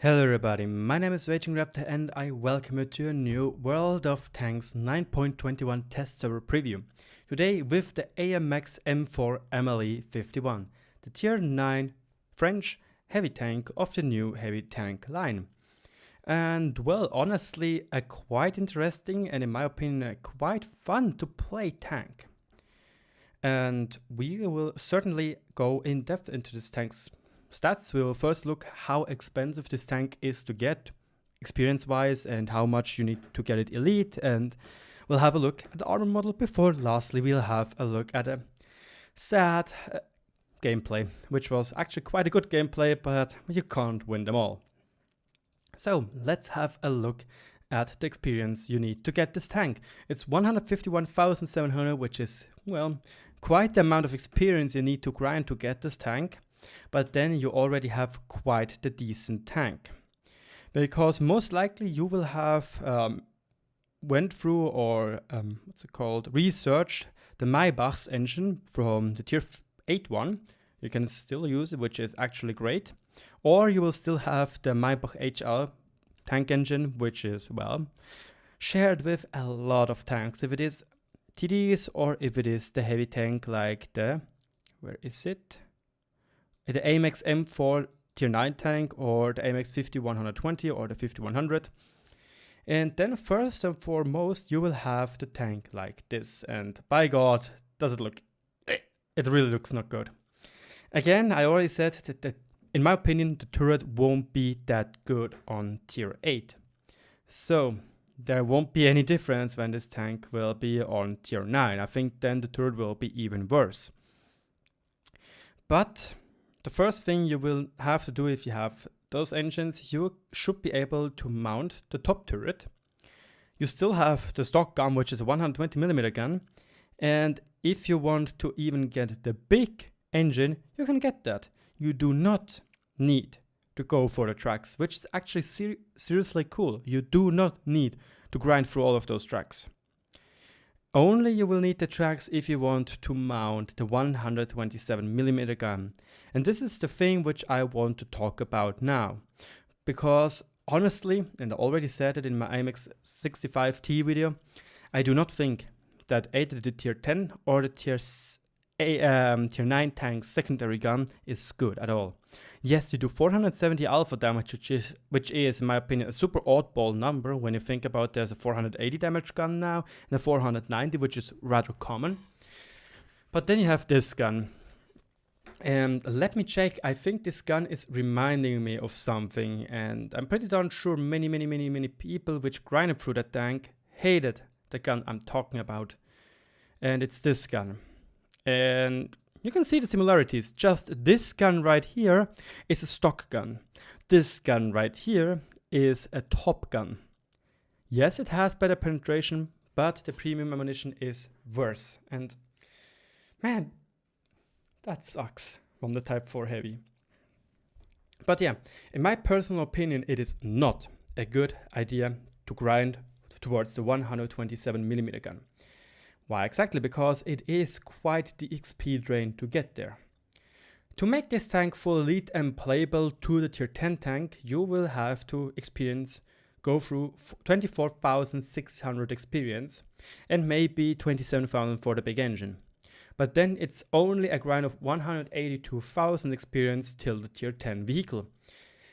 Hello everybody, my name is RagingRaptor and I welcome you to a new World of Tanks 9.21 test server preview. Today with the AMX M4 MLE 51, the tier 9 French heavy tank of the new heavy tank line. And well, honestly a quite interesting and in my opinion a quite fun to play tank. And we will certainly go in depth into this tank's stats. We will first look how expensive this tank is to get experience wise and how much you need to get it elite, and we'll have a look at the armor model before lastly we'll have a look at a sad gameplay, which was actually quite a good gameplay, but you can't win them all. So let's have a look at the experience you need to get this tank. It's 151,700, which is, well, quite the amount of experience you need to grind to get this tank. But then you already have quite the decent tank, because most likely you will have went through or researched the Maybach's engine from the tier 8 one. You can still use it, which is actually great, or you will still have the Maybach HL tank engine, which is, well, shared with a lot of tanks, if it is TDs or if it is the heavy tank like the, where is it? The AMX M4 tier 9 tank or the AMX 5120 or the 5100. And then first and foremost you will have the tank like this, and by god does it look, it really looks not good. Again, I already said that in my opinion the turret won't be that good on tier 8. So there won't be any difference when this tank will be on tier 9. I think then the turret will be even worse. But the first thing you will have to do if you have those engines, you should be able to mount the top turret. You still have the stock gun, which is a 120mm gun, and if you want to even get the big engine, you can get that. You do not need to go for the tracks, which is actually seriously cool. You do not need to grind through all of those tracks. Only you will need the tracks if you want to mount the 127mm gun. And this is the thing which I want to talk about now. Because honestly, and I already said it in my AMX 65T video, I do not think that either the tier 10 or the tier 9 tank secondary gun is good at all. Yes, you do 470 alpha damage, which is in my opinion a super oddball number when you think about there's a 480 damage gun now and a 490, which is rather common. But then you have this gun. And let me check, I think this gun is reminding me of something, and I'm pretty darn sure many people which grinded through that tank hated the gun I'm talking about. And it's this gun. And you can see the similarities. Just this gun right here is a stock gun. This gun right here is a top gun. Yes, it has better penetration, but the premium ammunition is worse. And man, that sucks from the Type 4 heavy. But yeah, in my personal opinion, it is not a good idea to grind towards the 127mm gun. Why exactly? Because it is quite the XP drain to get there. To make this tank full elite and playable to the tier 10 tank, you will have to go through 24,600 experience and maybe 27,000 for the big engine. But then it's only a grind of 182,000 experience till the tier 10 vehicle.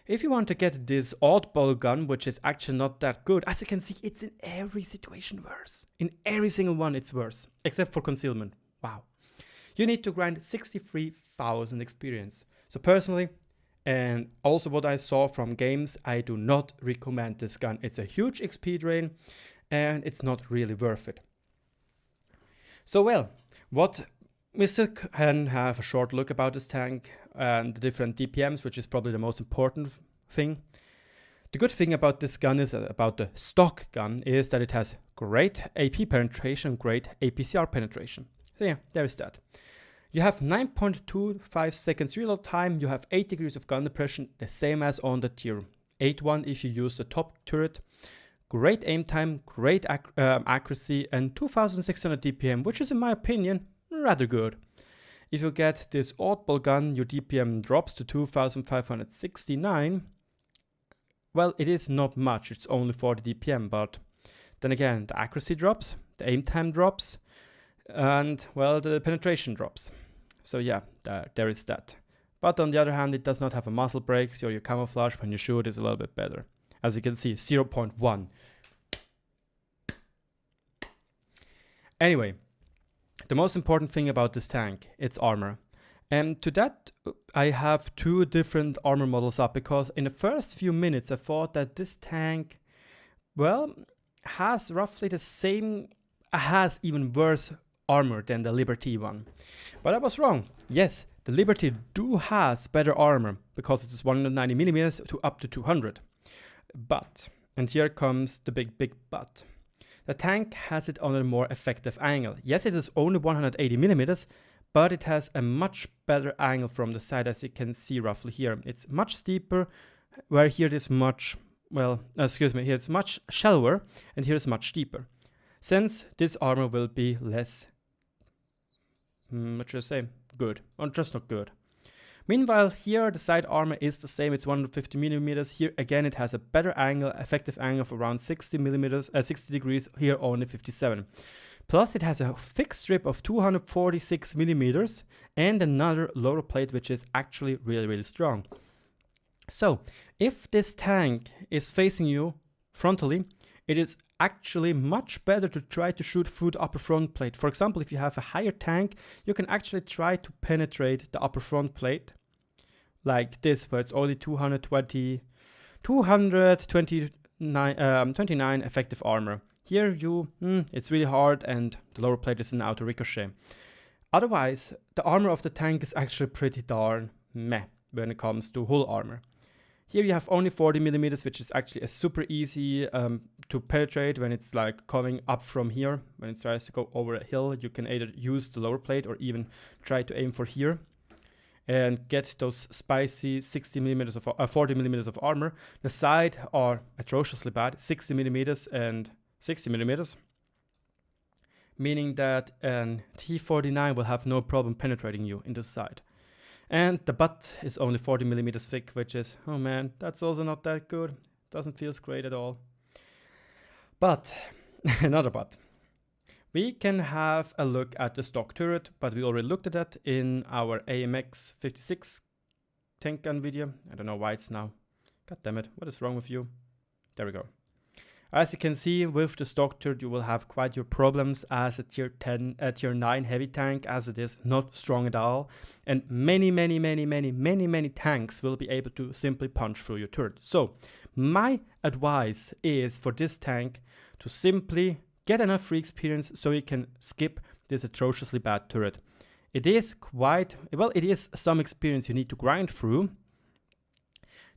If you want to get this oddball gun, which is actually not that good, as you can see, it's in every situation worse. In every single one it's worse, except for concealment. Wow. You need to grind 63,000 experience. So personally, and also what I saw from games, I do not recommend this gun. It's a huge XP drain and it's not really worth it. So well, we still can have a short look about this tank and the different DPMs, which is probably the most important thing. The good thing about this gun is, about the stock gun, is that it has great AP penetration, great APCR penetration. So yeah, there is that. You have 9.25 seconds reload time, you have 8 degrees of gun depression, the same as on the tier 8 one if you use the top turret. Great aim time, great accuracy, and 2600 DPM, which is in my opinion rather good. If you get this oddball gun, your DPM drops to 2569, well, it is not much, it's only 40 DPM, but then again, the accuracy drops, the aim time drops, and well, the penetration drops. So yeah, there is that. But on the other hand, it does not have a muzzle brake, so your camouflage when you shoot is a little bit better. As you can see, 0.1. Anyway, the most important thing about this tank, it's armor. And to that, I have two different armor models up, because in the first few minutes I thought that this tank, well, has roughly the same, has even worse armor than the Liberty one. But I was wrong. Yes, the Liberty do has better armor, because it is 190mm to up to 200. But, and here comes the big but. The tank has it on a more effective angle. Yes, it is only 180mm, but it has a much better angle from the side, as you can see roughly here. It's much steeper, where here it is much, well, here it's much shallower, and here is much deeper. Since this armor will be less, what should I say, good, or just not good. Meanwhile, here the side armor is the same, it's 150mm. Here again it has a better angle, effective angle of around 60 degrees, here only 57. Plus it has a fixed strip of 246mm and another lower plate which is actually really strong. So if this tank is facing you frontally, it is actually much better to try to shoot through the upper front plate. For example, if you have a higher tank, you can actually try to penetrate the upper front plate like this, where it's only 229 effective armor. Here it's really hard, and the lower plate is an auto ricochet. Otherwise, the armor of the tank is actually pretty darn meh when it comes to hull armor. Here you have only 40mm, which is actually a super easy to penetrate when it's like coming up from here. When it tries to go over a hill, you can either use the lower plate or even try to aim for here and get those spicy 40mm of armor. The side are atrociously bad, 60mm and 60mm, meaning that an T49 will have no problem penetrating you in the side. And the butt is only 40mm thick, which is, oh man, that's also not that good. Doesn't feel great at all. But, another but. We can have a look at the stock turret, but we already looked at that in our AMX 56 tank gun video. I don't know why it's now. God damn it, what is wrong with you? There we go. As you can see, with the stock turret, you will have quite your problems as a tier 9 heavy tank, as it is not strong at all. And many tanks will be able to simply punch through your turret. So, my advice is for this tank to simply get enough free experience so you can skip this atrociously bad turret. It is quite, well, it is some experience you need to grind through.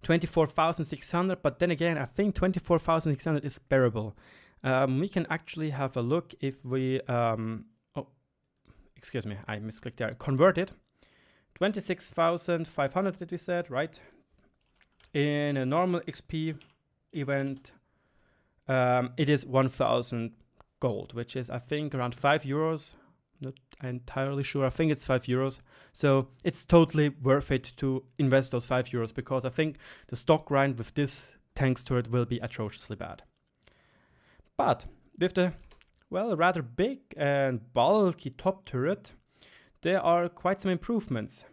24,600, but then again, I think 24,600 is bearable. We can actually have a look if we, oh, excuse me, I misclicked there, convert it. 26,500 did we said, right? In a normal XP event, it is 1,000 gold, which is, I think, around 5 euros. Not entirely sure. I think it's 5 euros. So it's totally worth it to invest those 5 euros, because I think the stock grind with this tank's turret will be atrociously bad. But with the, well, rather big and bulky top turret, there are quite some improvements.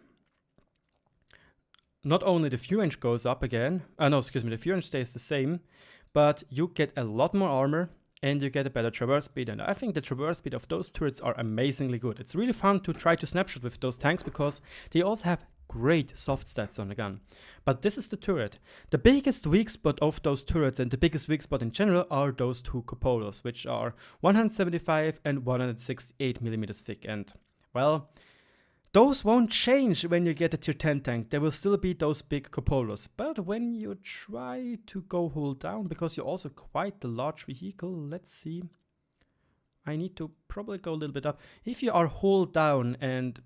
Not only the fuel range goes up again, the fuel range stays the same, but you get a lot more armor, and you get a better traverse speed, and I think the traverse speed of those turrets are amazingly good. It's really fun to try to snapshot with those tanks, because they also have great soft stats on the gun. But this is the turret. The biggest weak spot of those turrets, and the biggest weak spot in general, are those two cupolas, which are 175 and 168mm thick, and well, those won't change when you get a tier 10 tank. There will still be those big cupolas. But when you try to go hull down, because you're also quite a large vehicle, let's see. I need to probably go a little bit up. If you are hull down and,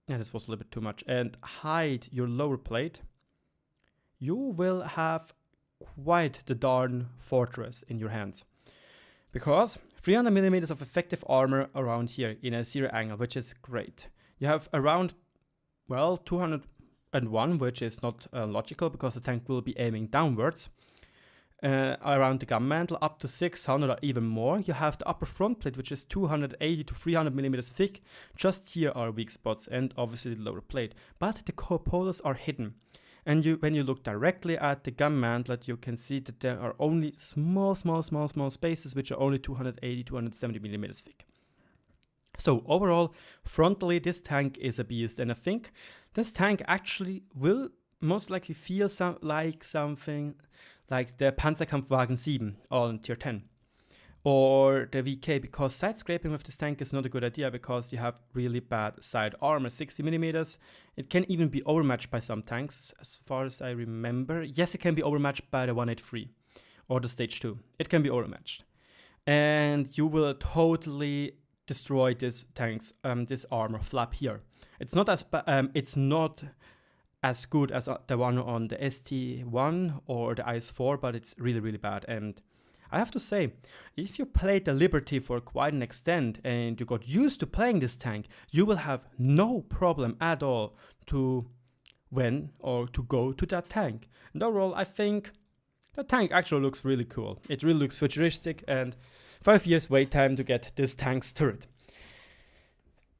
yeah, this was a little bit too much, and hide your lower plate, you will have quite the darn fortress in your hands. Because 300mm of effective armor around here in a zero angle, which is great. You have around, well, 201, which is not logical, because the tank will be aiming downwards. around the gun mantle, up to 600 or even more. You have the upper front plate, which is 280 to 300 millimeters thick. Just here are weak spots, and obviously the lower plate. But the cupolas are hidden. And when you look directly at the gun mantlet, you can see that there are only small spaces, which are only 280, 270 millimeters thick. So overall, frontally, this tank is a beast, and I think this tank actually will most likely feel something like the Panzerkampfwagen 7 on tier 10 or the VK, because side scraping with this tank is not a good idea because you have really bad side armor, 60 millimeters. It can even be overmatched by some tanks, as far as I remember. Yes, it can be overmatched by the 183 or the stage 2. It can be overmatched, and you will totally destroy this tank's this armor flap here. It's not as good as the one on the ST1 or the IS4, but it's really bad. And I have to say, if you played the Liberty for quite an extent and you got used to playing this tank, you will have no problem at all to win or to go to that tank. And overall, I think the tank actually looks really cool. It really looks futuristic, and 5 years wait time to get this tank's turret.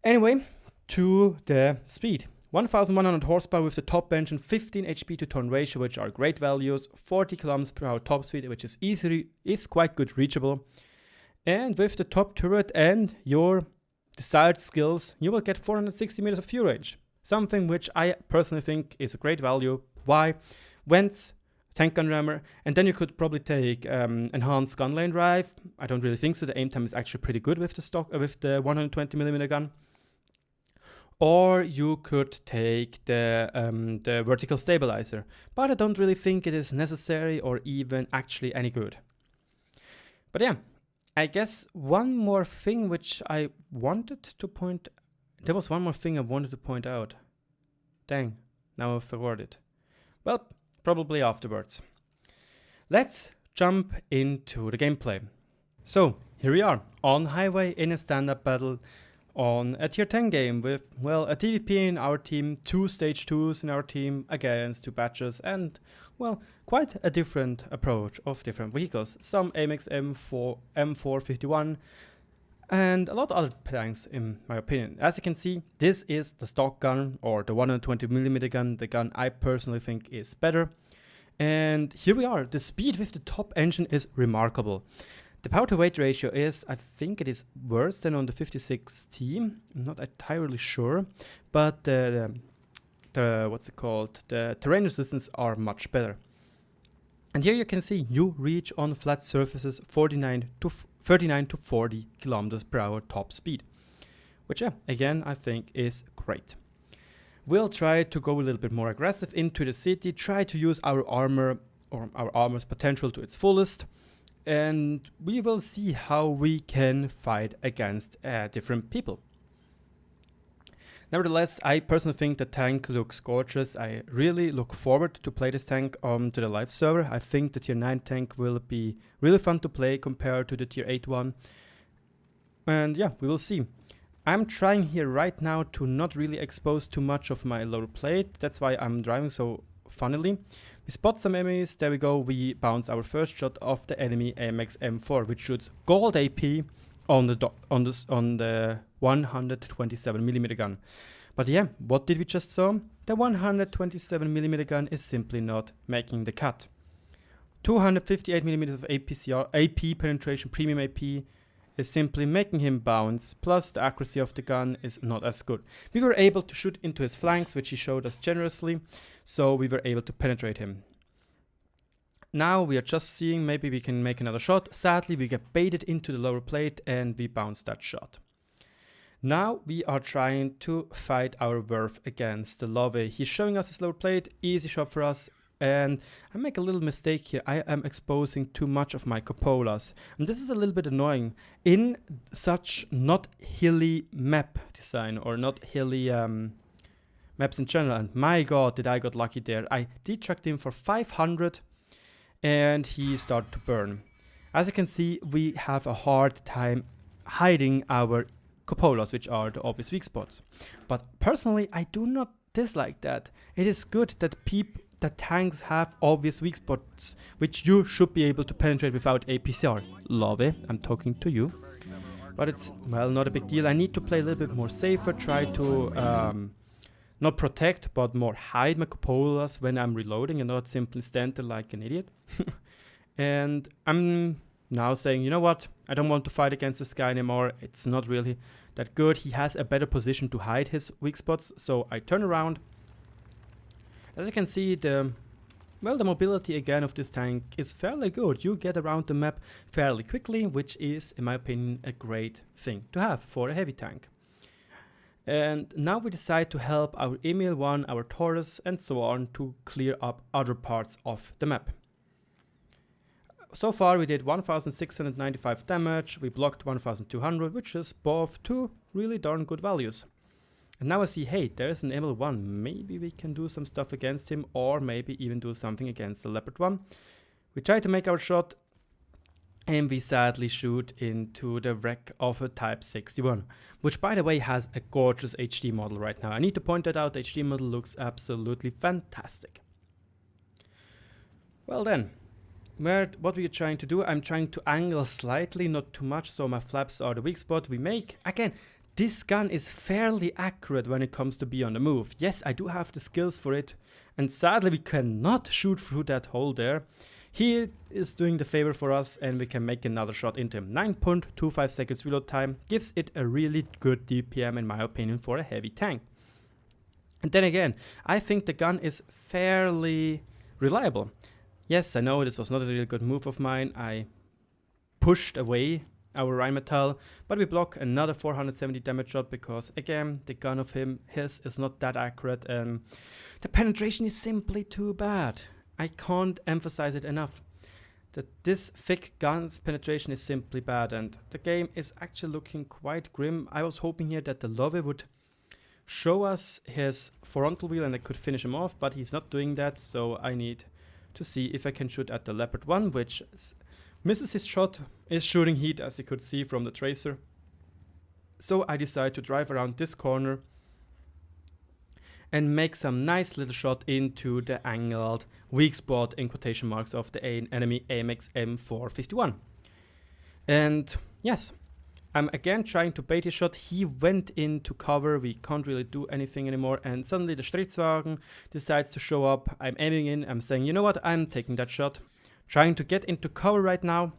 Anyway, to the speed. 1100 horsepower with the top engine, 15 HP to ton ratio, which are great values, 40 kilometers per hour top speed, which is quite good reachable. And with the top turret and your desired skills, you will get 460 meters of fuel range. Something which I personally think is a great value. Why? Vents, tank gun rammer, and then you could probably take enhanced gun lane drive. I don't really think so. The aim time is actually pretty good with the 120mm gun. Or you could take the vertical stabilizer, but I don't really think it is necessary or even actually any good. But yeah, I guess one more thing which I wanted to point... There was one more thing I wanted to point out. Dang, now I forgot it. Well, probably afterwards. Let's jump into the gameplay. So, here we are, on highway in a stand-up battle on a tier 10 game with, well, a TVP in our team, 2 stage 2s in our team against 2 batches, and, well, quite a different approach of different vehicles. Some AMX M4 51 and a lot of other tanks in my opinion. As you can see, this is the stock gun, or the 120mm gun, the gun I personally think is better. And here we are. The speed with the top engine is remarkable. The power to weight ratio is, I think it is worse than on the 56T. I'm not entirely sure, but the what's it called? The terrain resistance are much better. And here you can see you reach on flat surfaces 39 to 40 kilometers per hour top speed, which again I think is great. We'll try to go a little bit more aggressive into the city, try to use our armor or our armor's potential to its fullest. And we will see how we can fight against different people. Nevertheless, I personally think the tank looks gorgeous. I really look forward to play this tank to the live server. I think the tier 9 tank will be really fun to play compared to the tier 8 one. And yeah, we will see. I'm trying here right now to not really expose too much of my lower plate. That's why I'm driving so funnily. We spot some enemies, there we go, we bounce our first shot of the enemy AMX M4, which shoots gold AP on the 127mm gun. But yeah, what did we just saw? The 127mm gun is simply not making the cut. 258mm of AP penetration, premium AP, is simply making him bounce, plus the accuracy of the gun is not as good. We were able to shoot into his flanks, which he showed us generously, so we were able to penetrate him. Now we are just seeing maybe we can make another shot. Sadly, we get baited into the lower plate and we bounce that shot. Now we are trying to fight our worth against the Love. He's showing us his lower plate, easy shot for us. And I make a little mistake here. I am exposing too much of my cupolas. And this is a little bit annoying. In such not hilly map design or not hilly maps in general. And my god, did I got lucky there. I detracked him for 500 and he started to burn. As you can see, we have a hard time hiding our cupolas, which are the obvious weak spots. But personally, I do not dislike that. It is good that that tanks have obvious weak spots, which you should be able to penetrate without APCR. Love, I'm talking to you. But it's, well, not a big deal. I need to play a little bit more safer, try to not protect, but more hide my cupolas when I'm reloading and not simply stand there like an idiot. And I'm now saying, you know what, I don't want to fight against this guy anymore. It's not really that good. He has a better position to hide his weak spots, so I turn around. As you can see, the mobility again of this tank is fairly good. You get around the map fairly quickly, which is, in my opinion, a great thing to have for a heavy tank. And now we decide to help our Emil 1, our Taurus, and so on to clear up other parts of the map. So far we did 1695 damage, we blocked 1200, which is both two really darn good values. And now I see, hey, there's an Emil 1, maybe we can do some stuff against him, or maybe even do something against the Leopard 1. We try to make our shot, and we sadly shoot into the wreck of a Type 61, which by the way has a gorgeous HD model right now. I need to point that out, the HD model looks absolutely fantastic. Well then, what we're trying to do, I'm trying to angle slightly, not too much, so my flaps are the weak spot. We make, again, this gun is fairly accurate when it comes to be on the move. Yes, I do have the skills for it, and sadly we cannot shoot through that hole there. He is doing the favor for us, and we can make another shot into him. 9.25 seconds reload time gives it a really good DPM in my opinion for a heavy tank. And then again, I think the gun is fairly reliable. Yes, I know this was not a really good move of mine. I pushed away our Rheinmetall, but we block another 470 damage shot because, again, the gun of his is not that accurate and the penetration is simply too bad. I can't emphasize it enough. That this thick gun's penetration is simply bad, and the game is actually looking quite grim. I was hoping here that the Love would show us his frontal wheel and I could finish him off, but he's not doing that, so I need to see if I can shoot at the Leopard 1, which misses his shot, is shooting heat as you could see from the tracer. So I decide to drive around this corner and make some nice little shot into the angled weak spot in quotation marks of the enemy AMX M4 51. And yes, I'm again trying to bait his shot. He went into cover, we can't really do anything anymore, and suddenly the Stritzwagen decides to show up. I'm aiming in, I'm saying, you know what, I'm taking that shot. Trying to get into cover right now.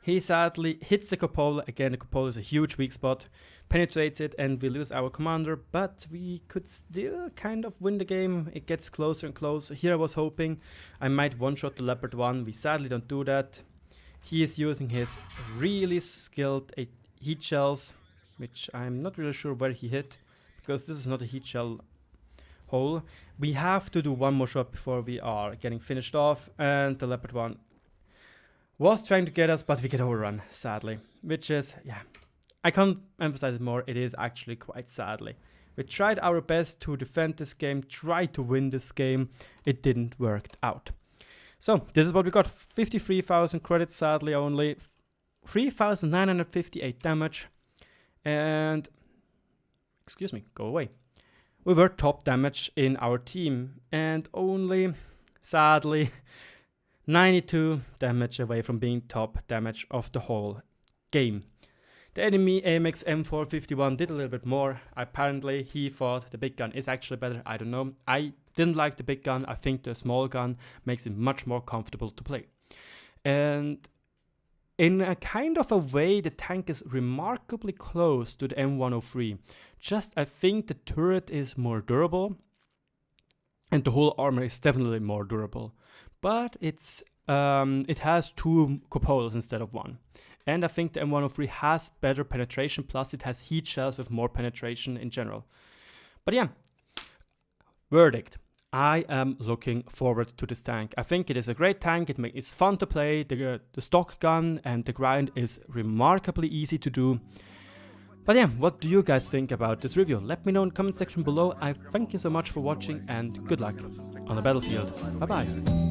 He sadly hits the cupola. Again, the cupola is a huge weak spot. Penetrates it and we lose our commander, but we could still kind of win the game. It gets closer and closer. Here I was hoping I might one-shot the Leopard 1. We sadly don't do that. He is using his really skilled heat shells, which I'm not really sure where he hit, because this is not a heat shell hole. We have to do one more shot before we are getting finished off, and the Leopard 1 was trying to get us, but we get overrun, sadly. Which is, yeah, I can't emphasize it more, it is actually quite sadly. We tried our best to defend this game, tried to win this game, it didn't work out. So, this is what we got, 53,000 credits sadly only, 3,958 damage, and, excuse me, go away. We were top damage in our team, and only, sadly, 92 damage away from being top damage of the whole game. The enemy AMX M4 51 did a little bit more. Apparently, he thought the big gun is actually better. I don't know. I didn't like the big gun. I think the small gun makes it much more comfortable to play. And in a kind of a way, the tank is remarkably close to the M103. Just, I think the turret is more durable. And the whole armor is definitely more durable. But it's it has two cupolas instead of one. And I think the M103 has better penetration, plus it has heat shells with more penetration in general. But yeah, verdict. I am looking forward to this tank. I think it is a great tank, it's fun to play, the stock gun and the grind is remarkably easy to do. But yeah, what do you guys think about this review? Let me know in the comment section below. I thank you so much for watching and good luck on the battlefield. Bye bye.